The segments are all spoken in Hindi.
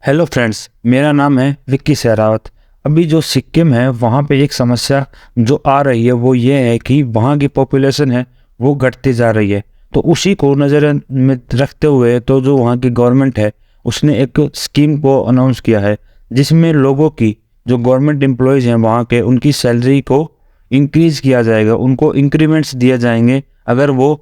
हेलो फ्रेंड्स, मेरा नाम है विक्की सहरावत। अभी जो सिक्किम है वहाँ पे एक समस्या जो आ रही है वो ये है कि वहाँ की पॉपुलेशन है वो घटती जा रही है। तो उसी को नज़र में रखते हुए तो जो वहाँ की गवर्नमेंट है उसने एक स्कीम को अनाउंस किया है जिसमें लोगों की जो गवर्नमेंट एम्प्लॉयज़ हैं वहाँ के उनकी सैलरी को इंक्रीज़ किया जाएगा, उनको इंक्रीमेंट्स दिए जाएंगे अगर वो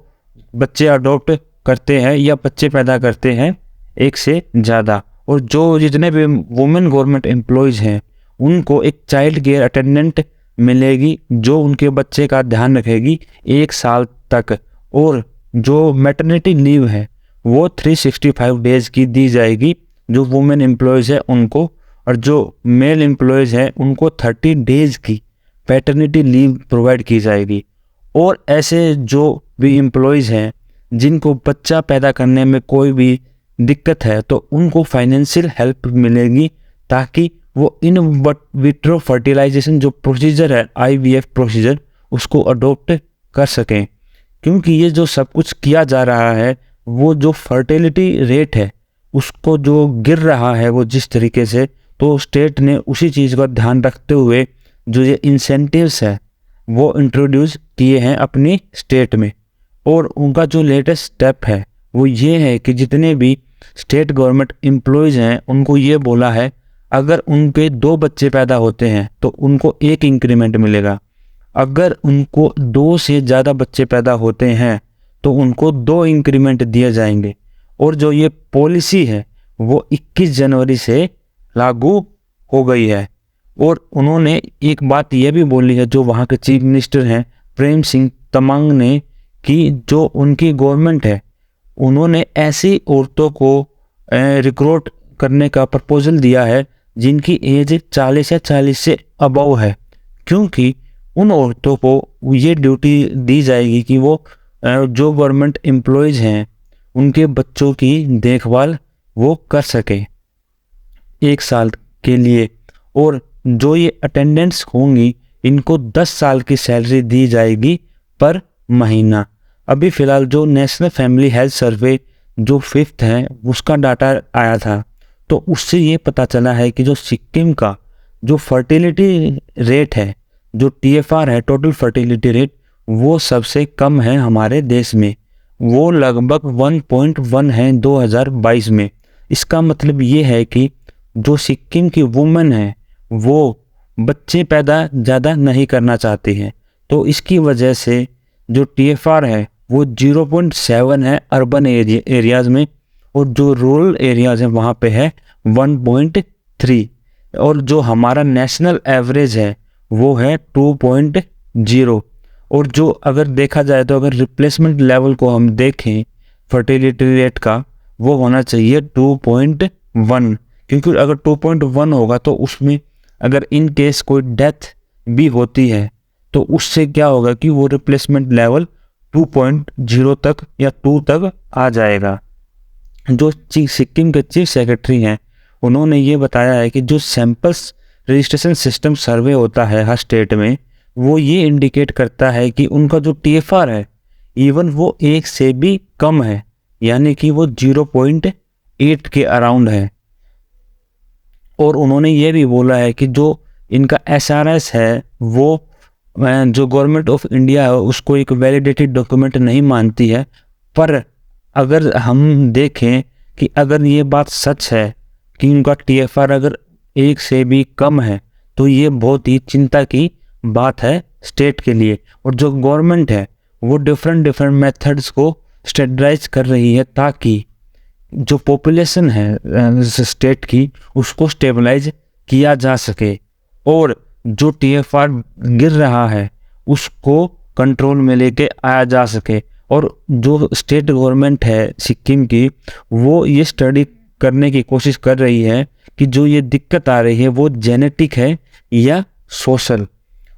बच्चे अडॉप्ट करते हैं या बच्चे पैदा करते हैं एक से ज़्यादा। और जो जितने भी वुमेन गवर्नमेंट एम्प्लॉयज़ हैं उनको एक चाइल्ड केयर अटेंडेंट मिलेगी जो उनके बच्चे का ध्यान रखेगी 1 साल तक। और जो मैटरनिटी लीव है वो 365 डेज़ की दी जाएगी जो वुमेन एम्प्लॉयज़ है उनको, और जो मेल एम्प्लॉयज़ हैं उनको 30 डेज़ की पैटर्निटी लीव प्रोवाइड की जाएगी। और ऐसे जो भी एम्प्लॉयज़ हैं जिनको बच्चा पैदा करने में कोई भी दिक्कत है तो उनको फाइनेंशियल हेल्प मिलेगी ताकि वो इन विट्रो फर्टिलाइजेशन जो प्रोसीजर है IVF प्रोसीजर उसको अडॉप्ट कर सकें। क्योंकि ये जो सब कुछ किया जा रहा है वो जो फर्टिलिटी रेट है उसको जो गिर रहा है वो जिस तरीके से, तो स्टेट ने उसी चीज़ का ध्यान रखते हुए जो ये इंसेंटिव्स है वो इंट्रोड्यूस किए हैं अपनी स्टेट में। और उनका जो लेटेस्ट स्टेप है वो ये है कि जितने भी स्टेट गवर्नमेंट एम्प्लॉयज़ हैं उनको ये बोला है अगर उनके 2 बच्चे पैदा होते हैं तो उनको 1 इंक्रीमेंट मिलेगा, अगर उनको 2 से ज़्यादा बच्चे पैदा होते हैं तो उनको 2 इंक्रीमेंट दिए जाएंगे। और जो ये पॉलिसी है वो 21 जनवरी से लागू हो गई है। और उन्होंने एक बात ये भी बोली है जो वहाँ के चीफ मिनिस्टर हैं प्रेम सिंह तमांग ने, कि जो उनकी गवर्नमेंट है उन्होंने ऐसी औरतों को रिक्रूट करने का प्रपोजल दिया है जिनकी एज 40 या 40 से अबव है, क्योंकि उन औरतों को ये ड्यूटी दी जाएगी कि वो जो गवर्नमेंट एम्प्लॉयज़ हैं उनके बच्चों की देखभाल वो कर सके 1 साल के लिए। और जो ये अटेंडेंट्स होंगी इनको 10 साल की सैलरी दी जाएगी पर महीना। अभी फ़िलहाल जो नेशनल फैमिली हेल्थ सर्वे जो 5th है उसका डाटा आया था तो उससे ये पता चला है कि जो सिक्किम का जो फर्टिलिटी रेट है, जो TFR है टोटल फर्टिलिटी रेट, वो सबसे कम है हमारे देश में। वो लगभग 1.1 है 2022 में। इसका मतलब ये है कि जो सिक्किम की वुमेन है वो बच्चे पैदा ज़्यादा नहीं करना चाहती हैं, तो इसकी वजह से जो TFR है वो 0.7 है अर्बन एरियाज़ में, और जो रूरल एरियाज़ हैं वहाँ पे है 1.3। और जो हमारा नेशनल एवरेज है वो है 2.0। और जो अगर देखा जाए तो अगर रिप्लेसमेंट लेवल को हम देखें फर्टिलिटी रेट का वो होना चाहिए 2.1, क्योंकि अगर 2.1 होगा तो उसमें अगर इन केस कोई डेथ भी होती है तो उससे क्या होगा कि वो रिप्लेसमेंट लेवल 2.0 तक या 2 तक आ जाएगा। जो सिक्किम के चीफ सेक्रेटरी हैं उन्होंने ये बताया है कि जो सैंपल्स रजिस्ट्रेशन सिस्टम सर्वे होता है हर स्टेट में वो ये इंडिकेट करता है कि उनका जो TFR है इवन वो 1 से भी कम है, यानी कि वो 0.8 के अराउंड है। और उन्होंने ये भी बोला है कि जो इनका SRS है वो जो गवर्नमेंट ऑफ इंडिया है उसको एक वैलिडेटेड डॉक्यूमेंट नहीं मानती है। पर अगर हम देखें कि अगर ये बात सच है कि उनका TFR अगर 1 से भी कम है तो ये बहुत ही चिंता की बात है स्टेट के लिए। और जो गवर्नमेंट है वो डिफरेंट मेथड्स को स्टैंडर्डाइज कर रही है ताकि जो पॉपुलेशन है स्टेट की उसको स्टेबलाइज किया जा सके और जो TFR गिर रहा है उसको कंट्रोल में लेके आया जा सके। और जो स्टेट गवर्नमेंट है सिक्किम की वो ये स्टडी करने की कोशिश कर रही है कि जो ये दिक्कत आ रही है वो जेनेटिक है या सोशल।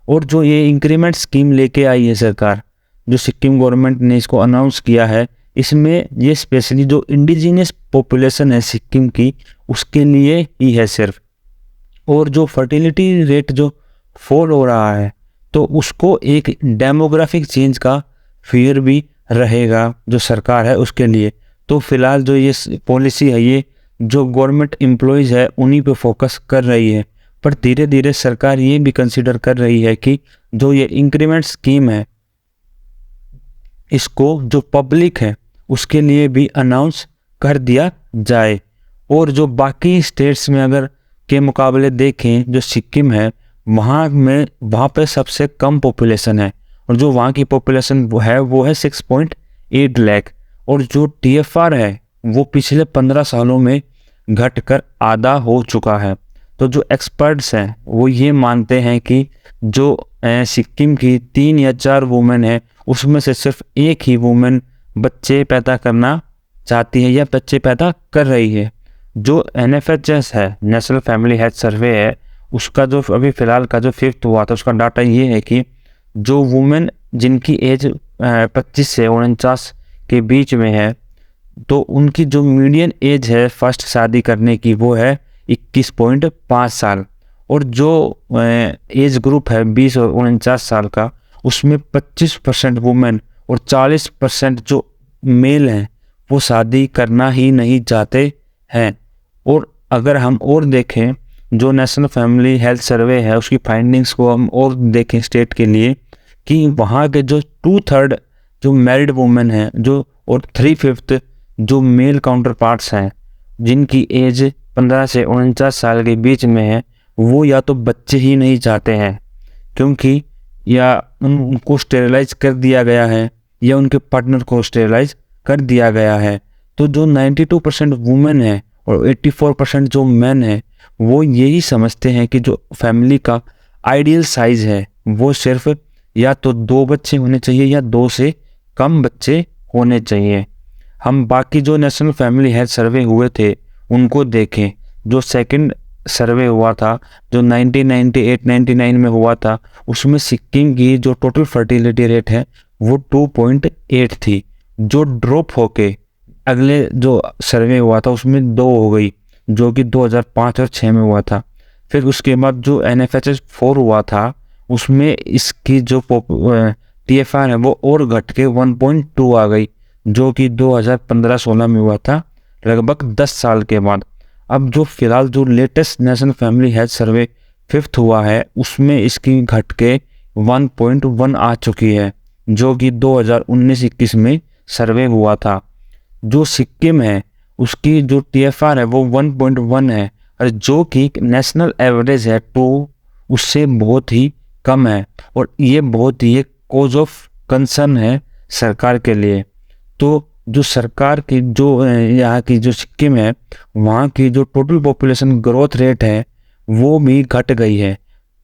और जो ये इंक्रीमेंट स्कीम लेके आई है सरकार, जो सिक्किम गवर्नमेंट ने इसको अनाउंस किया है, इसमें ये स्पेशली जो इंडिजिनियस पॉपुलेशन है सिक्किम की उसके लिए ही है सिर्फ। और जो फर्टिलिटी रेट जो फॉल हो रहा है तो उसको एक डेमोग्राफिक चेंज का फियर भी रहेगा जो सरकार है उसके लिए। तो फिलहाल जो ये पॉलिसी है ये जो गवर्नमेंट एम्प्लॉयज़ है उन्हीं पे फोकस कर रही है। पर धीरे धीरे सरकार ये भी कंसिडर कर रही है कि जो ये इंक्रीमेंट स्कीम है इसको जो पब्लिक है उसके लिए भी अनाउंस कर दिया जाए। और जो बाकी स्टेट्स में अगर के मुकाबले देखें, जो सिक्किम है वहाँ पे सबसे कम पॉपुलेशन है, और जो वहाँ की पॉपुलेशन वो है 6.8 लाख। और जो TFR है वो पिछले 15 सालों में घटकर आधा हो चुका है। तो जो एक्सपर्ट्स हैं वो ये मानते हैं कि जो सिक्किम की 3 या 4 वुमेन है उसमें से सिर्फ एक ही वुमेन बच्चे पैदा करना चाहती है या बच्चे पैदा कर रही है। जो NFHS है, नेशनल फैमिली हेल्थ सर्वे है, उसका जो अभी फ़िलहाल का जो 5th हुआ था उसका डाटा ये है कि जो वुमेन जिनकी एज 25 से 49 के बीच में है, तो उनकी जो मीडियन एज है फर्स्ट शादी करने की वो है 21.5 साल। और जो एज ग्रुप है 20 और 49 साल का, उसमें 25% वुमेन और 40% जो मेल हैं वो शादी करना ही नहीं चाहते हैं। और अगर हम और देखें जो नेशनल फैमिली हेल्थ सर्वे है उसकी फाइंडिंग्स को हम और देखें स्टेट के लिए, कि वहाँ के जो 2/3 जो मैरिड वुमेन हैं जो और 3/5 जो मेल काउंटर पार्ट्स हैं जिनकी एज 15 से 49 साल के बीच में है, वो या तो बच्चे ही नहीं चाहते हैं क्योंकि या उनको स्टेरिलाइज कर दिया गया है या उनके पार्टनर को स्टेरिलाइज कर दिया गया है। तो जो 92% वुमेन है और 84% जो मेन है वो यही समझते हैं कि जो फैमिली का आइडियल साइज़ है वो सिर्फ या तो 2 बच्चे होने चाहिए या 2 से कम बच्चे होने चाहिए। हम बाकी जो नेशनल फैमिली हेल्थ सर्वे हुए थे उनको देखें, जो सेकंड सर्वे हुआ था जो 1998-99 में हुआ था, उसमें सिक्किम की जो टोटल फर्टिलिटी रेट है वो 2.8 थी, जो ड्रॉप होके अगले जो सर्वे हुआ था उसमें 2 हो गई, जो कि 2005 और 6 में हुआ था। फिर उसके बाद जो NFHS 4 हुआ था उसमें इसकी जो TFR है वो और घट के 1.2 आ गई, जो कि 2015-16 में हुआ था, लगभग 10 साल के बाद। अब जो फिलहाल जो latest national family health survey 5th हुआ है उसमें इसकी घट के 1.1 आ चुकी है, जो कि 2019-21 में सर्वे हुआ था। जो सिक्किम है उसकी जो TFR है वो 1.1 है, और जो कि नेशनल एवरेज है 2, उससे बहुत ही कम है। और ये बहुत ही एक कॉज ऑफ कंसर्न है सरकार के लिए। तो जो सरकार की जो यहाँ की जो सिक्किम है वहाँ की जो टोटल पॉपुलेशन ग्रोथ रेट है वो भी घट गई है।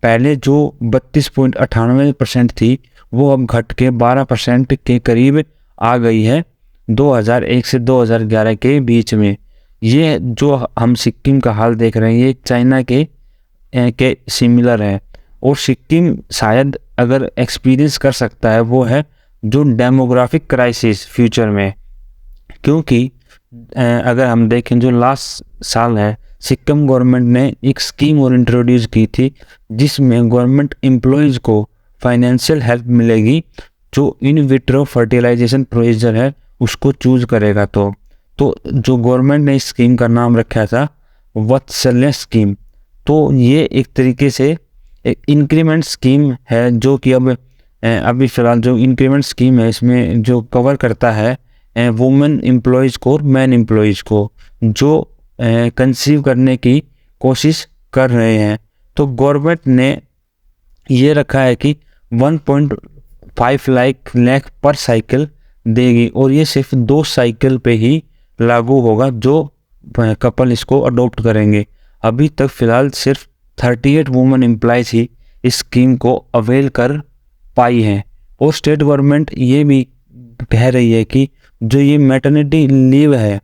पहले जो 32.98% थी वो अब घट के 12% के करीब आ गई है 2001 से 2011 के बीच में। ये जो हम सिक्किम का हाल देख रहे हैं ये चाइना के सिमिलर है। और सिक्किम शायद अगर एक्सपीरियंस कर सकता है वो है जो डेमोग्राफिक क्राइसिस फ्यूचर में, क्योंकि अगर हम देखें जो लास्ट साल है सिक्किम गवर्नमेंट ने एक स्कीम और इंट्रोड्यूस की थी जिसमें गवर्नमेंट एम्प्लॉयज़ को फाइनेंशियल हेल्प मिलेगी जो इन विट्रो फर्टिलाइजेशन प्रोसीजर है उसको चूज करेगा। तो जो गवर्नमेंट ने इस स्कीम का नाम रखा था वत्सल्य स्कीम। तो ये एक तरीके से एक इंक्रीमेंट स्कीम है जो कि अभी फ़िलहाल जो इंक्रीमेंट स्कीम है इसमें जो कवर करता है वुमेन एम्प्लॉयज़ को और मैन एम्प्लॉयज़ को जो कंसीव करने की कोशिश कर रहे हैं। तो गवर्नमेंट ने ये रखा है कि 1.5 लाख पर साइकिल देगी, और ये सिर्फ 2 साइकिल पे ही लागू होगा जो कपल इसको अडॉप्ट करेंगे। अभी तक फ़िलहाल सिर्फ 38 वुमेन एम्प्लॉयज़ ही इस स्कीम को अवेल कर पाई हैं। और स्टेट गवर्नमेंट ये भी कह रही है कि जो ये मैटरनिटी लीव है,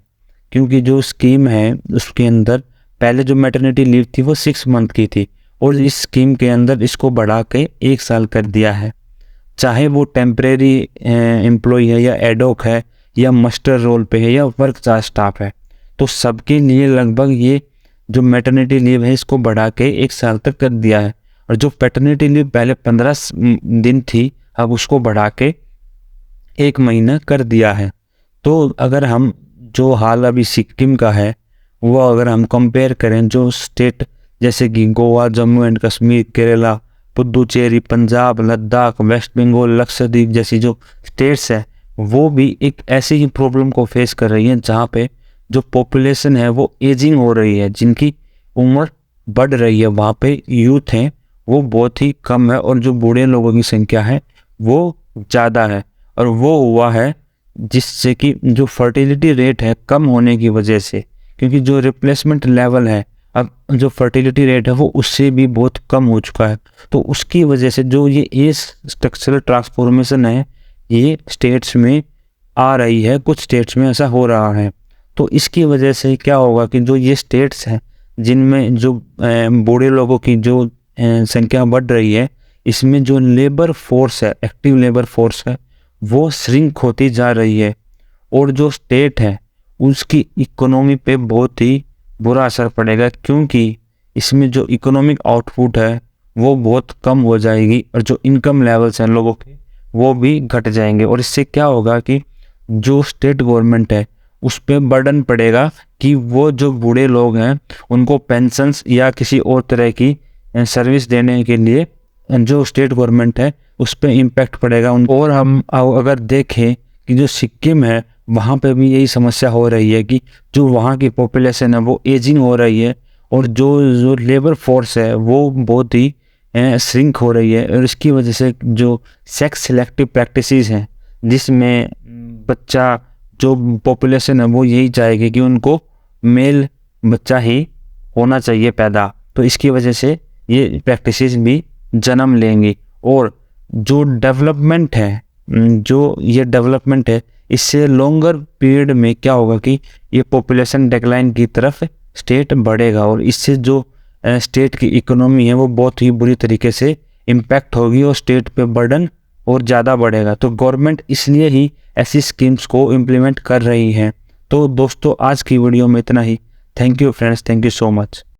क्योंकि जो स्कीम है उसके अंदर पहले जो मैटरनिटी लीव थी वो 6 मंथ की थी, और इस स्कीम के अंदर इसको बढ़ा के 1 साल कर दिया है। चाहे वो टेम्परेरी एम्प्लॉय है या एडॉक है या मास्टर रोल पे है या वर्क चार्ज स्टाफ है, तो सबके लिए लगभग ये जो मैटरनिटी लीव है इसको बढ़ा के 1 साल तक कर दिया है। और जो पैटर्निटी लीव पहले 15 दिन थी अब उसको बढ़ा के 1 महीना कर दिया है। तो अगर हम जो हाल अभी सिक्किम का है वो अगर हम कंपेयर करें जो स्टेट जैसे कि गोवा, जम्मू एंड कश्मीर, केरला, पुदुचेरी, पंजाब, लद्दाख, वेस्ट बंगाल, लक्षद्वीप जैसी जो स्टेट्स है वो भी एक ऐसी ही प्रॉब्लम को फेस कर रही है जहाँ पे जो पॉपुलेशन है वो एजिंग हो रही है, जिनकी उम्र बढ़ रही है। वहाँ पे यूथ है वो बहुत ही कम है और जो बूढ़े लोगों की संख्या है वो ज़्यादा है। और वो हुआ है जिससे कि जो फर्टिलिटी रेट है कम होने की वजह से, क्योंकि जो रिप्लेसमेंट लेवल है अब जो फर्टिलिटी रेट है वो उससे भी बहुत कम हो चुका है। तो उसकी वजह से जो ये एज स्ट्रक्चरल ट्रांसफॉर्मेशन है ये स्टेट्स में आ रही है, कुछ स्टेट्स में ऐसा हो रहा है। तो इसकी वजह से क्या होगा कि जो ये स्टेट्स हैं जिनमें जो बूढ़े लोगों की जो संख्या बढ़ रही है, इसमें जो लेबर फोर्स है, एक्टिव लेबर फोर्स है, वो श्रिंक होती जा रही है। और जो स्टेट है उसकी इकोनॉमी पे बहुत ही बुरा असर पड़ेगा, क्योंकि इसमें जो इकोनॉमिक आउटपुट है वो बहुत कम हो जाएगी और जो इनकम लेवल्स हैं लोगों के वो भी घट जाएंगे। और इससे क्या होगा कि जो स्टेट गवर्नमेंट है उस पर बर्डन पड़ेगा कि वो जो बूढ़े लोग हैं उनको पेंशन्स या किसी और तरह की सर्विस देने के लिए जो स्टेट गवर्नमेंट है उस पर इम्पैक्ट पड़ेगा। और हम अगर देखें कि जो सिक्किम है वहाँ पे भी यही समस्या हो रही है कि जो वहाँ की पॉपुलेशन है वो एजिंग हो रही है और जो लेबर फोर्स है वो बहुत ही श्रिंक हो रही है। और इसकी वजह से जो सेक्स सिलेक्टिव प्रैक्टिसेस हैं जिसमें बच्चा जो पॉपुलेशन है वो यही चाहेगी कि उनको मेल बच्चा ही होना चाहिए पैदा, तो इसकी वजह से ये प्रैक्टिसेस भी जन्म लेंगी। और जो डेवलपमेंट है इससे लॉन्गर पीरियड में क्या होगा कि ये पॉपुलेशन डिक्लाइन की तरफ स्टेट बढ़ेगा और इससे जो स्टेट की इकोनॉमी है वो बहुत ही बुरी तरीके से इम्पैक्ट होगी और स्टेट पे बर्डन और ज़्यादा बढ़ेगा। तो गवर्नमेंट इसलिए ही ऐसी स्कीम्स को इम्प्लीमेंट कर रही है। तो दोस्तों आज की वीडियो में इतना ही। Thank you friends, thank you so much.